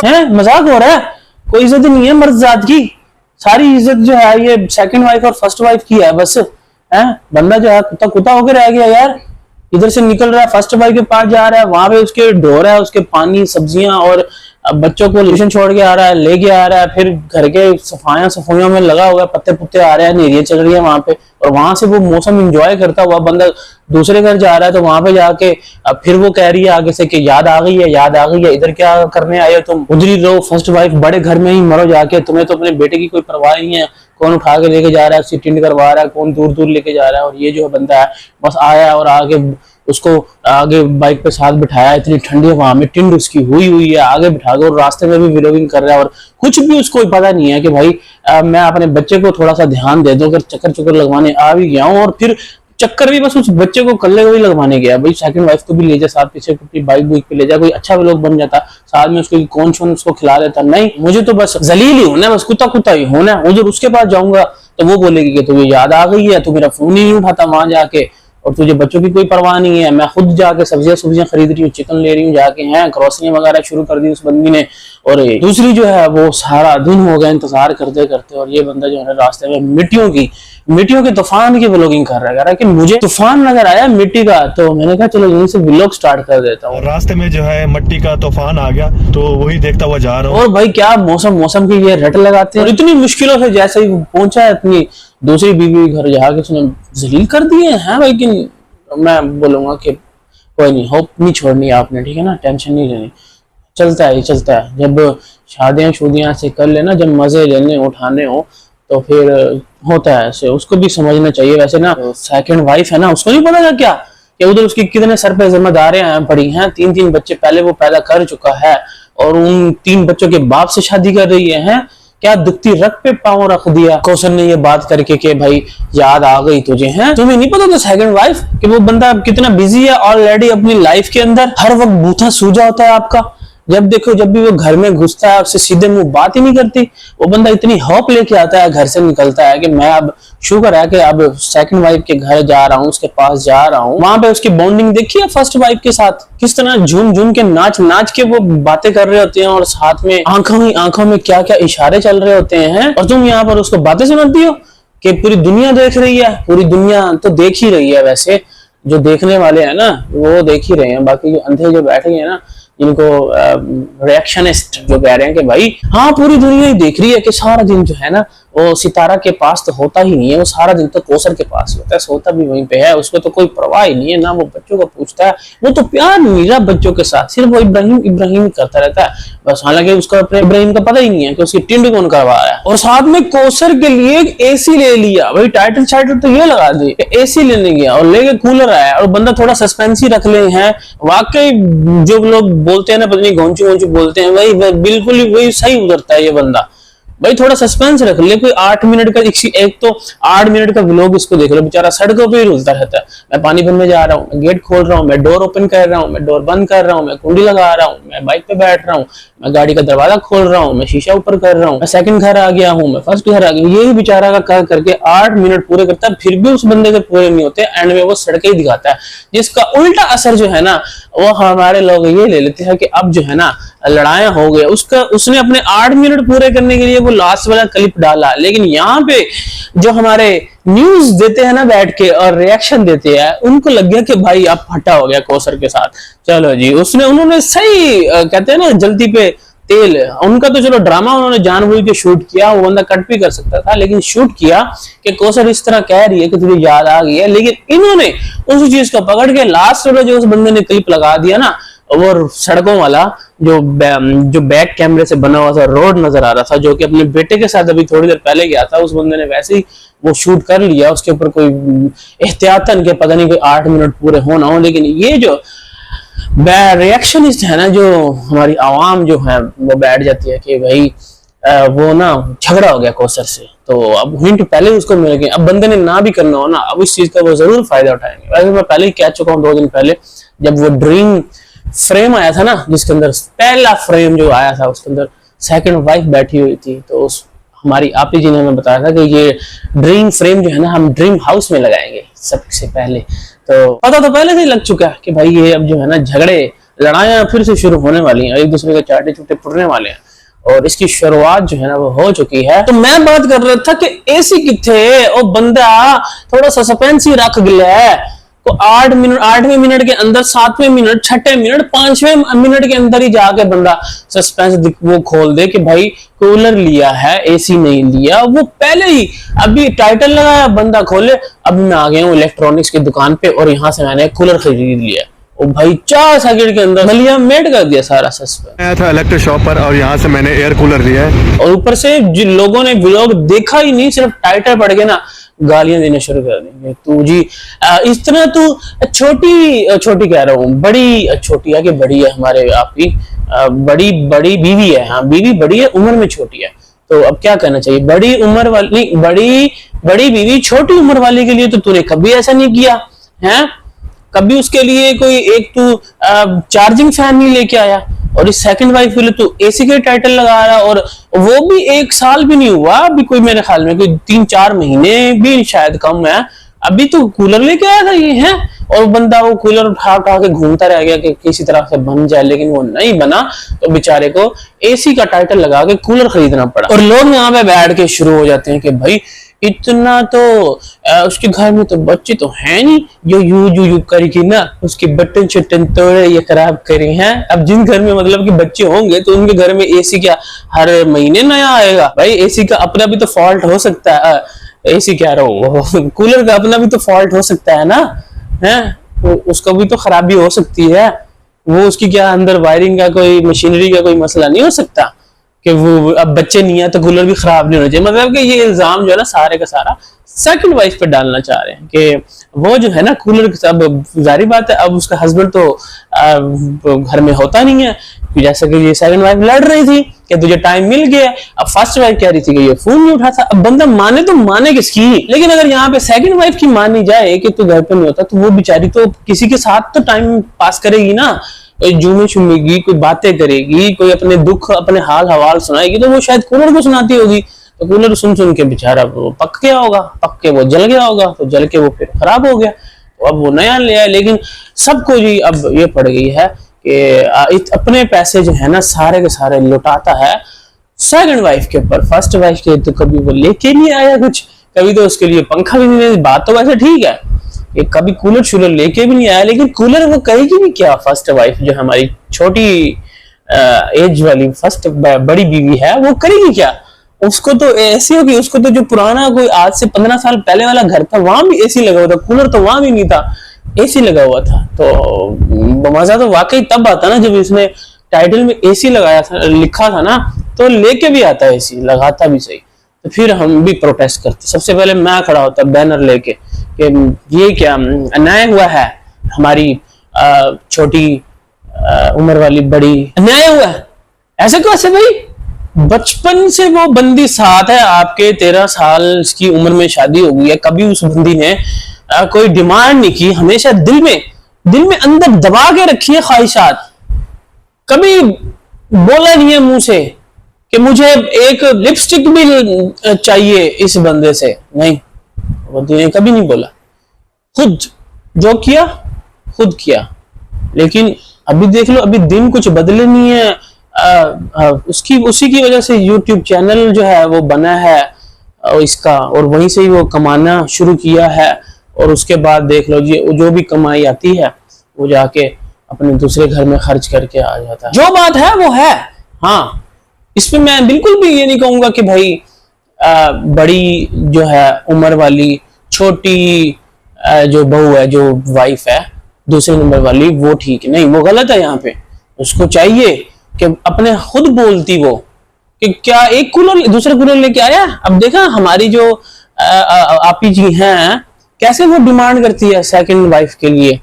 है, मजाक हो रहा है। कोई इज्जत नहीं है मर्द जात की, सारी इज्जत जो है ये सेकंड वाइफ और फर्स्ट वाइफ की है बस। है बंदा जो है कुत्ता कुत्ता होकर रह गया यार। इधर से निकल रहा है, फर्स्ट वाइफ के पास जा रहा है, वहां पे उसके ढो रहा है, उसके पानी सब्जियां और बच्चों को ट्यूशन छोड़ के आ रहा है, लेके आ रहा है, फिर घर के सफाइयों में लगा हुआ है, पत्ते पुत्ते आ रहे हैं, नेरियां चल रही है वहां पे, और वहां से वो मौसम एंजॉय करता हुआ बंदा दूसरे घर जा रहा है, तो वहां पे जाके अब फिर वो कह रही है आगे से कि याद आ गई है, याद आ गई है, इधर क्या करने आए हो तुम, उधर ही रहो, फर्स्ट वाइफ बड़े घर में ही मरो जाके, तुम्हें तो अपने बेटे की कोई परवाह नहीं है, कौन उठा के लेके जा रहा है, टिंड करवा रहा है, कौन दूर दूर लेके जा रहा है। और ये जो बंदा है बस आया और आगे उसको आगे बाइक पे साथ बिठाया, इतनी ठंडी हवा में टिंड उसकी हुई है, आगे बिठा के और रास्ते में भी व्लॉगिंग कर रहा है, और कुछ भी उसको पता नहीं है कि भाई मैं अपने बच्चे को थोड़ा सा ध्यान दे दूं, अगर चक्कर लगवाने आ भी गया हूं, और फिर चक्कर भी बस उस बच्चे को कल्ले को ही लगवाने गया। भाई सेकंड वाइफ को भी ले जा साथ, पीछे अपनी बाइक बुइक पे ले जा, कोई अच्छा व्लॉग बन जाता साथ में, उसको कौन शौन उसको खिला देता। नहीं, मुझे तो बस जलील ही होना है, बस कुत्ता कुत्ता ही होना है। उधर उसके पास जाऊंगा तो वो बोलेगी कि तुझे याद आ गई है, तू मेरा फोन ही नहीं उठाता वहां जाके, और तुझे बच्चों की कोई परवाह नहीं है। मैं खुद जाके सब्जियां खरीद रही हूँ, चिकन ले रही हूँ जाके, हैं ग्रोसरियां वगैरह शुरू कर दी उस बंदी ने, और दूसरी जो है वो सारा दिन हो गया इंतजार करते करते, और ये बंदा जो है रास्ते में मिट्टियों के तूफान की व्लॉगिंग कर रहा है कि मुझे तूफान नजर आया मिट्टी का, तो मैंने कहा चलो यहीं से व्लॉग स्टार्ट कर देता हूँ। रास्ते में जो है मिट्टी का तूफान आ गया, तो वही देखता हुआ जा रहा हूँ। और भाई क्या मौसम की ये रट लगाते हैं, और इतनी मुश्किलों से जैसे ही पहुंचा है अपनी दूसरी बीवी घर जाके उसने जलील कर दिए हैं भाई। कि मैं बोलूंगा कि कोई नहीं, होप नहीं छोड़नी आपने, ठीक है ना, टेंशन नहीं लेनी, चलता है। जब शादियां से कर लेना, जब मजे लेने उठाने हो तो फिर होता है ऐसे, उसको भी समझना चाहिए। वैसे ना सेकंड वाइफ है ना, उसको नहीं पता क्या कि उधर उसकी कितने सर पे जिम्मेदारियां पड़ी हैं, 3 बच्चे पहले वो पैदा कर चुका है, और उन 3 बच्चों के बाप से शादी कर रही है। क्या दुखती रग पे पांव रख दिया कौशल ने ये बात करके कि भाई याद आ गई तुझे, हैं तुम्हें नहीं पता था सेकंड वाइफ कि वो बंदा कितना बिजी है ऑलरेडी अपनी लाइफ के अंदर, हर वक्त बूथा सूझा होता है आपका। जब देखो जब भी वो घर में घुसता है उससे सीधे मुंह बात ही नहीं करती, वो बंदा इतनी होप लेके आता है घर से निकलता है कि मैं अब शुक्र है कि अब सेकंड वाइफ के घर जा रहा हूँ, उसके पास जा रहा हूँ। वहां पे उसकी बॉन्डिंग देखिए फर्स्ट वाइफ के साथ, किस तरह झूम के नाच के वो बातें कर रहे होते हैं, और साथ में आंखों में क्या क्या इशारे चल रहे होते हैं, और तुम यहाँ पर उसको बातें सुनाती हो कि पूरी दुनिया देख रही है। पूरी दुनिया तो देख ही रही है, वैसे जो देखने वाले हैं ना वो देख ही रहे हैं, बाकी जो अंधे जो बैठे हैं ना, जिनको रिएक्शनिस्ट जो कह रहे हैं कि भाई हाँ पूरी दुनिया ही देख रही है कि सारा दिन जो है ना वो सितारा के पास तो होता ही नहीं है, वो सारा दिन तो कौसर के पास होता है, सोता भी वहीं पे है, उसको तो कोई परवाह ही नहीं है, ना वो बच्चों को पूछता है, वो तो प्यार नहीं रहा बच्चों के साथ, सिर्फ वो इब्राहिम करता रहता है बस। हालांकि उसका अपने इब्राहिम का पता ही नहीं है कि उसकी टिंड कौन करवा रहा है। और साथ में कौसर के लिए एसी ले लिया, भाई टाइटल तो ये लगा दी, एसी लेने गया और लेके कूलर आया, और बंदा थोड़ा सस्पेंस ही रख ले हैं। वाकई जो लोग बोलते हैं ना पत्नी घोंचू बोलते हैं, वही बिल्कुल ही वही सही उतरता है ये बंदा। भाई थोड़ा सस्पेंस रख ले, कोई 8 मिनट का एक तो 8 मिनट का व्लॉग इसको देख लो, बेचारा सड़कों पे ही रुलता रहता है। मैं पानी भरने जा रहा हूँ, मैं गेट खोल रहा हूँ, मैं डोर ओपन कर रहा हूँ, मैं डोर बंद कर रहा हूँ, मैं कुंडी लगा रहा हूँ, मैं बाइक पे बैठ रहा हूँ, मैं गाड़ी का दरवाजा खोल रहा हूँ, मैं शीशा ऊपर कर रहा हूँ, मैं सेकंड घर आ गया हूँ, मैं फर्स्ट घर आ गया हूँ। यही बेचारा का कर करके 8 मिनट पूरे करता है, फिर भी उस बंदे के पूरे नहीं होते, एंड में वो सड़कें ही दिखाता है, जिसका उल्टा असर जो है ना वो हमारे लोग ये ले लेते हैं कि अब जो है ना लड़ाइयां हो गया, उसने अपने 8 मिनट पूरे करने के लिए वो लास्ट वाला क्लिप डाला। लेकिन यहाँ पे जो हमारे न्यूज देते हैं ना बैठ के और रिएक्शन देते हैं, उनको लग गया कि भाई अब फटा हो गया कौसर के साथ, चलो जी उन्होंने सही कहते हैं ना जल्दी पे तेल, उनका तो चलो ड्रामा उन्होंने जानबूझ के शूट किया, वो बंदा कट भी कर सकता था, लेकिन शूट किया कि कौसर इस तरह कह रही है कि तुझे याद आ गई है। लेकिन इन्होंने उस चीज को पकड़ के लास्ट वाला जो उस बंदे ने क्लिप लगा दिया ना, वो सड़कों वाला जो बैक कैमरे से बना हुआ था रोड नजर आ रहा था, जो कि अपने बेटे के साथ अभी थोड़ी देर पहले गया था, उस बंदे ने वैसे ही वो शूट कर लिया, उसके ऊपर कोई एहतियातन के पता नहीं कोई 8 मिनट पूरे होना हो। लेकिन ये जो रिएक्शनिस्ट है ना, जो हमारी आवाम जो है वो बैठ जाती है कि भाई वो ना झगड़ा हो गया कौसर से, तो अब हिंट पहले उसको मिल गया, अब बंदे ने ना भी करना हो ना, अब इस चीज का वो जरूर फायदा उठाएंगे। वैसे मैं पहले ही कह चुका हूँ 2 दिन पहले, जब वो ड्रीम फ्रेम आया था ना, जिसके अंदर पहला फ्रेम जो आया था उसके अंदर सेकंड वाइफ बैठी हुई थी, तो उस हमारी आपी जी ने हमें बताया था कि ये ड्रीम फ्रेम जो है ना हम ड्रीम हाउस में लगाएंगे सबसे पहले। तो पता तो पहले से ही लग चुका है कि भाई ये अब जो है ना झगड़े लड़ाइयाँ फिर से शुरू होने वाली हैं, एक दूसरे के चाटे चूटे पुड़ने वाले हैं और इसकी शुरुआत जो है ना वो हो चुकी है। तो मैं बात कर रहा था कि एसी किथे ओ बंदा थोड़ा सस्पेंस ही रख गया है तो 8वें मिनट के अंदर 7वें मिनट 6वें मिनट 5वें मिनट के अंदर ही जाके बंदा सस्पेंस वो खोल दे कि भाई कूलर लिया है एसी नहीं लिया। वो पहले ही अभी टाइटल लगाया बंदा खोले अब मैं आ गया हूँ इलेक्ट्रॉनिक्स की दुकान पे और यहाँ से मैंने कूलर खरीद लिया। ओ भाई 4 सेकंड के अंदर मलिया मेड कर दिया सारा सस्पेंस। आया था इलेक्ट्रिक शॉप पर और यहाँ से मैंने एयर कूलर लिया है और ऊपर से जिन लोगों ने व्लॉग देखा ही नहीं सिर्फ टाइटल पढ़ के ना गालियां देने शुरू कर देंगे। तू जी इस तरह तू छोटी कह रहा हूँ बड़ी छोटी है कि बड़ी है हमारे आपकी बड़ी बीवी है। हाँ बीवी बड़ी है उम्र में छोटी है तो अब क्या करना चाहिए। बड़ी उम्र वाली बड़ी बीवी छोटी उम्र वाले के लिए तो तूने कभी ऐसा नहीं किया है। कभी उसके लिए कोई एक तू चार्जिंग फैन नहीं लेके आया और इस सेकंड वाइफ के लिए तू एसी के टाइटल लगा रहा और वो भी 1 साल भी नहीं हुआ अभी कोई मेरे ख्याल में कोई 3-4 महीने भी शायद कम है अभी तो कूलर लेके आया था ये है। और बंदा वो कूलर उठा के घूमता रह गया कि किसी तरह से बन जाए लेकिन वो नहीं बना तो बेचारे को एसी का टाइटल लगा के कूलर खरीदना पड़ा। और लोग यहाँ पे बैठ के शुरू हो जाते हैं कि भाई इतना तो उसके घर में तो बच्चे तो हैं नहीं जो यू करके ना उसके बटन शटन तोड़े ये खराब करे हैं। अब जिन घर में मतलब कि बच्चे होंगे तो उनके घर में एसी क्या हर महीने नया आएगा। भाई एसी का अपना भी तो फॉल्ट हो सकता है एसी कह रहा हूँ कूलर का अपना भी तो फॉल्ट हो सकता है ना है तो उसका भी तो खराबी हो सकती है। वो उसकी क्या अंदर वायरिंग का कोई मशीनरी का कोई मसला नहीं हो सकता कि वो अब बच्चे नहीं है तो कूलर भी खराब नहीं होना चाहिए। मतलब कि ये इल्जाम जो है ना सारे का सारा सेकंड वाइफ पे डालना चाह रहे हैं कि वो जो है ना कूलर अब जारी बात है अब उसका हस्बैंड तो घर में होता नहीं है जैसा कि ये सेकंड वाइफ लड़ रही थी कि तुझे टाइम मिल गया। अब फर्स्ट वाइफ कह रही थी कि ये फोन नहीं उठाता। अब बंदा माने तो माने किसकी। लेकिन अगर यहाँ पे सेकंड वाइफ की मानी जाए कि तू घर पे नहीं होता तो वो बेचारी तो किसी के साथ तो टाइम पास करेगी ना कोई जूमे चुमेगी कोई बातें करेगी कोई अपने दुख अपने हाल हवाल सुनाएगी तो वो शायद कूलर को सुनाती होगी तो कूलर सुन के बेचारा वो पक गया होगा पक के वो जल गया होगा तो जल के वो फिर खराब हो गया तो अब वो नया ले आया। लेकिन सबको जी अब ये पड़ गई है कि अपने पैसे जो है ना सारे के सारे लुटाता है सेकंड वाइफ के ऊपर। फर्स्ट वाइफ के तो कभी वो लेके नहीं आया कुछ कभी तो उसके लिए पंखा भी नहीं बात तो वैसे ठीक है ये कभी कूलर शूलर लेके भी नहीं आया लेकिन कूलर वो करेगी भी क्या। फर्स्ट वाइफ जो हमारी छोटी एज वाली फर्स्ट बड़ी बीवी है वो करेगी क्या। उसको तो ऐसी होगी उसको तो जो पुराना कोई आज से 15 साल पहले वाला घर था वहां भी एसी लगा हुआ था कूलर तो वहां भी नहीं था एसी लगा हुआ था। तो मजा तो वाकई तब आता ना जब इसने टाइटल में एसी लगाया था लिखा था ना तो लेके भी आता एसी लगाता भी सही तो फिर हम भी प्रोटेस्ट करते। सबसे पहले मैं खड़ा होता बैनर लेके कि ये क्या अन्याय हुआ है हमारी छोटी उम्र वाली बड़ी अन्याय हुआ है ऐसे कैसे भाई। बचपन से वो बंदी साथ है आपके 13 साल की उम्र में शादी हो गई है कभी उस बंदी ने कोई डिमांड नहीं की हमेशा दिल में अंदर दबा के रखी है ख्वाहिशात कभी बोला नहीं है मुंह से कि मुझे एक लिपस्टिक भी चाहिए इस बंदे से नहीं बंदी ने कभी नहीं बोला खुद जो किया खुद किया। लेकिन अभी देख लो अभी दिन कुछ बदले नहीं है उसी की वजह से YouTube चैनल जो है वो बना है इसका और वहीं से ही वो कमाना शुरू किया है और उसके बाद देख लो जी जो भी कमाई आती है वो जाके अपने दूसरे घर में खर्च करके आ जाता है। जो बात है वो है हाँ इसमें मैं बिल्कुल भी ये नहीं कहूंगा कि भाई बड़ी जो है उम्र वाली छोटी जो बहू है जो वाइफ है दूसरे नंबर वाली वो ठीक नहीं वो गलत है। यहाँ पे उसको चाहिए कि अपने खुद बोलती वो कि क्या एक कूलर दूसरा कूलर लेके आया। अब देखा हमारी जो आपी जी हैं कैसे वो डिमांड करती है सेकंड वाइफ के लिए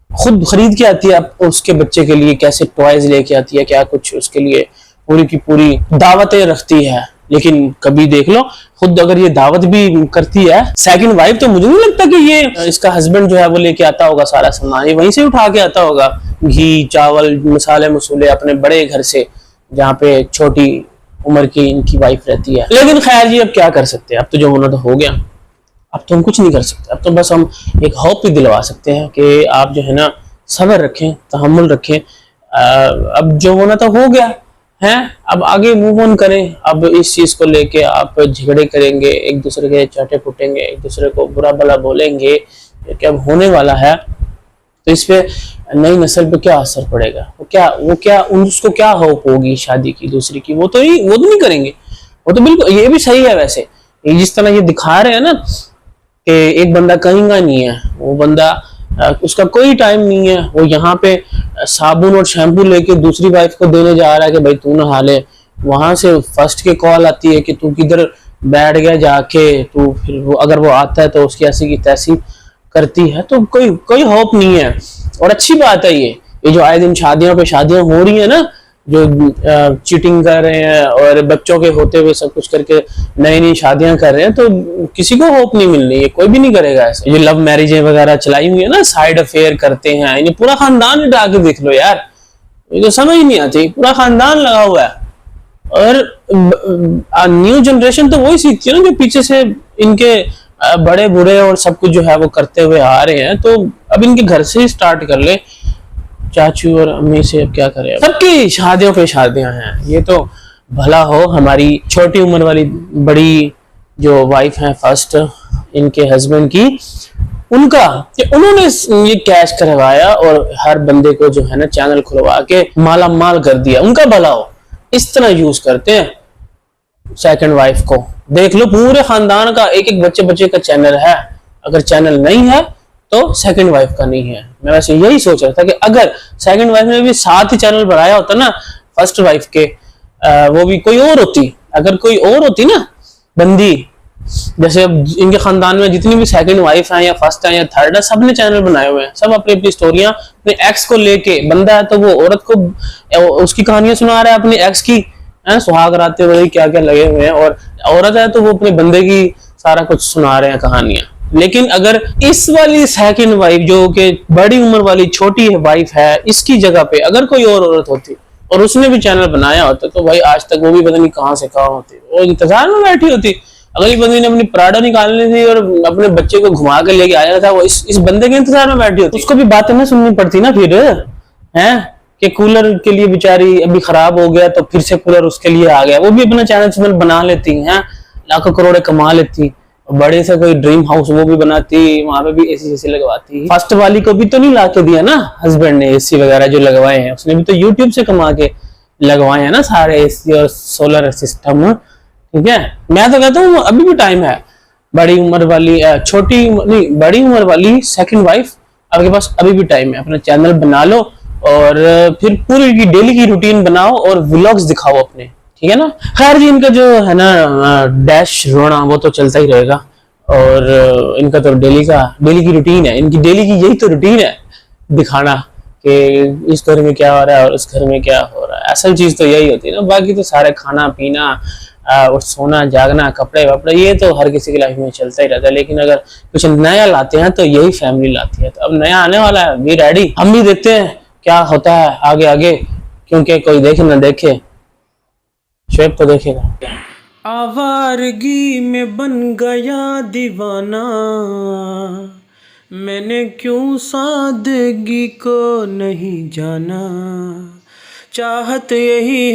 खुद खरीद के आती है उसके बच्चे के लिए कैसे टॉयज लेके आती है क्या कुछ उसके लिए पूरी की पूरी दावतें रखती है। लेकिन कभी देख लो खुद अगर ये दावत भी करती है सेकंड वाइफ तो मुझे नहीं लगता कि ये इसका हस्बैंड जो है वो लेके आता होगा सारा सामान ये वहीं से उठा के आता होगा घी चावल मसाले मसूले अपने बड़े घर से जहाँ पे छोटी उम्र की इनकी वाइफ रहती है। लेकिन खैर जी अब क्या कर सकते हैं अब तो जो होना तो हो गया अब तो हम कुछ नहीं कर सकते। अब तो बस हम एक होप ही दिलवा सकते हैं कि आप जो है ना सब्र रखें तहम्मुल रखें अब जो होना था हो गया है, अब आगे मूव ऑन करें। अब इस चीज को लेके आप झगड़े करेंगे, एक दूसरे के चाटे फूटेंगे, एक दूसरे को बुरा भला बोलेंगे, ये क्या होने वाला है? तो इस पे नई नस्ल पे क्या असर पड़ेगा? वो क्या उसको क्या होप होगी शादी की दूसरी की? वो तो नहीं करेंगे। वो तो बिल्कुल, ये भी सही है वैसे, ये जिस तरह ये दिखा रहे हैं ना कि एक बंदा कहेंगा नहीं है, वो बंदा उसका कोई टाइम नहीं है, वो यहाँ पे साबुन और शैम्पू लेके दूसरी वाइफ को देने जा रहा है कि भाई तू नहा ले। वहां से फर्स्ट के कॉल आती है कि तू किधर बैठ गया जाके, तू फिर वो अगर वो आता है तो उसकी ऐसी की तैसी करती है। तो कोई होप नहीं है। और अच्छी बात है ये जो आए दिन शादियों पे शादियां हो रही है ना, जो चीटिंग कर रहे हैं और बच्चों के होते हुए सब कुछ करके नई नई शादियां कर रहे हैं, तो किसी को होप नहीं मिल रही है, कोई भी नहीं करेगा ऐसे। ये लव मैरिजें वगैरह चलाई हुई है ना, साइड अफेयर करते हैं, इन्हें पूरा खानदान हटा के देख लो यार, ये तो समझ नहीं आती, पूरा खानदान लगा हुआ है। और न्यू जनरेशन तो वही सीखती है ना जो पीछे से इनके बड़े बूढ़े और सब कुछ जो है वो करते हुए आ रहे हैं। तो अब इनके घर से ही स्टार्ट कर ले, चाचू और अम्मी से अब क्या करें। सबकी शादियों पे शादियां हैं, ये तो भला हो हमारी छोटी उम्र वाली बड़ी जो वाइफ है फर्स्ट इनके हस्बैंड की, उनका कि उन्होंने ये कैश करवाया और हर बंदे को जो है ना चैनल खुलवा के माला माल कर दिया, उनका भला हो। इस तरह यूज करते हैं सेकंड वाइफ को। देख लो पूरे खानदान का एक एक बच्चे का चैनल है, अगर चैनल नहीं है तो सेकंड वाइफ का नहीं है। मैं वैसे यही सोच रहा था कि अगर सेकंड वाइफ ने भी साथ ही चैनल बनाया होता ना फर्स्ट वाइफ के, वो भी कोई और होती, अगर कोई और होती ना बंदी, जैसे अब इनके खानदान में जितनी भी सेकंड वाइफ है या फर्स्ट है या थर्ड है, सब ने चैनल बनाए हुए हैं, सब अपनी अपनी स्टोरियां अपने एक्स को लेके। बंदा है तो वो औरत को उसकी कहानियां सुना रहा है अपनी एक्स की, सुहाग रातें वही क्या क्या लगे हुए हैं, और औरत है तो वो अपने बंदे की सारा कुछ सुना रहे हैं कहानियां। लेकिन अगर इस वाली सेकंड वाइफ जो कि बड़ी उम्र वाली छोटी वाइफ है, इसकी जगह पे अगर कोई और औरत होती और उसने भी चैनल बनाया होता तो भाई आज तक वो भी पता नहीं कहां से कहां होती, वो इंतजार में बैठी होती। अगली बंदी ने अपनी प्राडा निकालनी थी और अपने बच्चे को घुमा के लेके आया था, वो इस बंदे के इंतजार में बैठी होती। उसको भी बातें ना सुननी पड़ती ना फिर, हैं कि कूलर के लिए बेचारी अभी खराब हो गया तो फिर से कूलर उसके लिए आ गया, वो भी अपना चैनल बना लेती हैं, लाखों करोड़े कमा लेती, बड़े से कोई ड्रीम हाउस वो भी बनाती, वहां पे भी एसी लगवाती। फर्स्ट वाली को भी तो नहीं ला के दिया ना हस्बैंड ने एसी वगैरह जो लगवाए हैं, उसने भी तो यूट्यूब से कमा के लगवाए हैं ना सारे एसी और सोलर सिस्टम। ठीक है, मैं तो कहता हूँ अभी भी टाइम है। बड़ी उम्र वाली छोटी नहीं बड़ी उम्र वाली सेकंड वाइफ, आपके पास अभी भी टाइम है, अपना चैनल बना लो और फिर पूरी की डेली की रूटीन बनाओ और व्लॉग्स दिखाओ अपने, ठीक है ना। खैर जी, इनका जो है ना डैश रोना वो तो चलता ही रहेगा, और इनका तो डेली की रूटीन है, इनकी डेली की यही तो रूटीन है, दिखाना कि इस घर में क्या हो रहा है और उस घर में क्या हो रहा है। असल चीज तो यही होती है ना, बाकी तो सारे खाना पीना और सोना जागना कपड़े वपड़े ये तो हर किसी की लाइफ में चलता ही रहता है। लेकिन अगर कुछ नया लाते हैं तो यही फैमिली लाती है। तो अब नया आने वाला है, बी रेडी, हम भी देखते हैं क्या होता है आगे आगे, क्योंकि कोई देखे ना देखे, शेप तो देखेगा। आवारगी में बन गया दीवाना, मैंने क्यों सादगी को नहीं जाना, चाहत यही